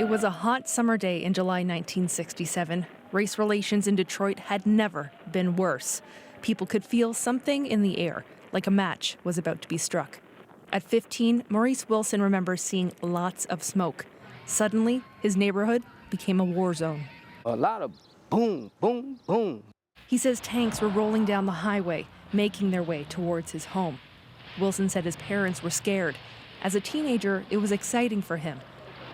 It was a hot summer day in July 1967. Race relations in Detroit had never been worse. People could feel something in the air, like a match was about to be struck. At 15, Maurice Wilson remembers seeing lots of smoke. Suddenly, his neighborhood became a war zone. A lot of boom, boom, boom. He says tanks were rolling down the highway, making their way towards his home. Wilson said his parents were scared. As a teenager, it was exciting for him,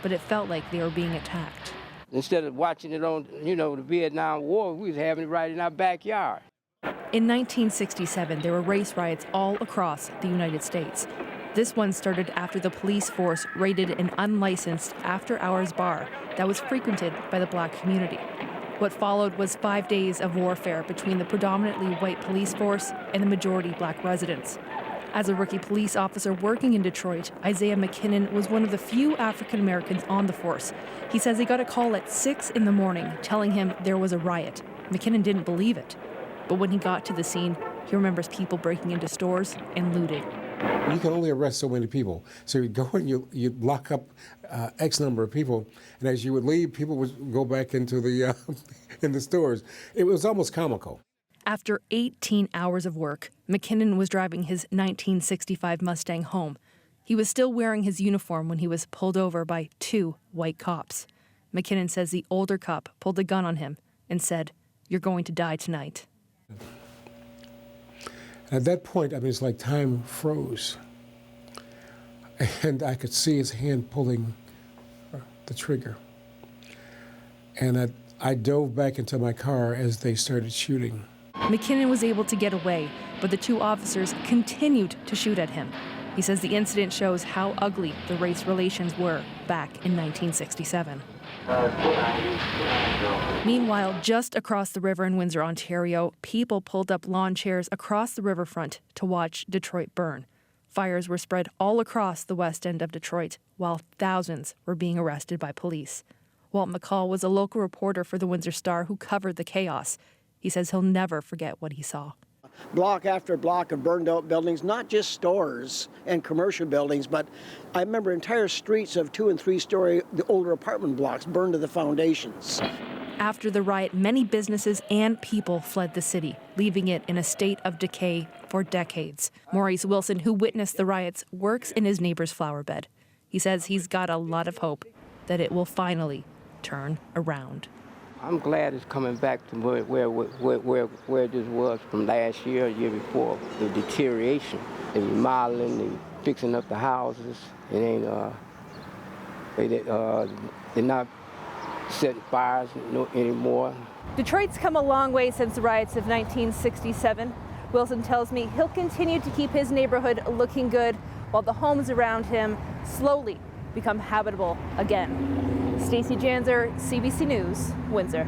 but it felt like they were being attacked. Instead of watching it on, the Vietnam War, we was having it right in our backyard. In 1967, there were race riots all across the United States. This one started after the police force raided an unlicensed after-hours bar that was frequented by the black community. What followed was 5 days of warfare between the predominantly white police force and the majority black residents. As a rookie police officer working in Detroit, Isaiah McKinnon was one of the few African Americans on the force. He says he got a call at 6 in the morning telling him there was a riot. McKinnon didn't believe it. But when he got to the scene, he remembers people breaking into stores and looting. You can only arrest so many people. So you'd go and you'd lock up X number of people, and as you would leave, people would go back into the in the stores. It was almost comical. After 18 hours of work, McKinnon was driving his 1965 Mustang home. He was still wearing his uniform when he was pulled over by 2 white cops. McKinnon says the older cop pulled a gun on him and said, "You're going to die tonight." At that point, it's like time froze. And I could see his hand pulling the trigger. And I dove back into my car as they started shooting. McKinnon was able to get away, but the 2 officers continued to shoot at him. He says the incident shows how ugly the race relations were back in 1967. Meanwhile, just across the river in Windsor, Ontario, people pulled up lawn chairs across the riverfront to watch Detroit burn. Fires were spread all across the west end of Detroit, while thousands were being arrested by police. Walt McCall was a local reporter for the Windsor Star who covered the chaos. He says he'll never forget what he saw. Block after block of burned out buildings, not just stores and commercial buildings, but I remember entire streets of 2- and 3-story, the older apartment blocks burned to the foundations. After the riot, many businesses and people fled the city, leaving it in a state of decay for decades. Maurice Wilson, who witnessed the riots, works in his neighbor's flower bed. He says he's got a lot of hope that it will finally turn around. I'm glad it's coming back to where this was from last year, year before. The deterioration, the remodeling, the fixing up the houses. It ain't they're not setting fires anymore. Detroit's come a long way since the riots of 1967. Wilson tells me he'll continue to keep his neighborhood looking good while the homes around him slowly become habitable again. Stacey Janzer, CBC News, Windsor.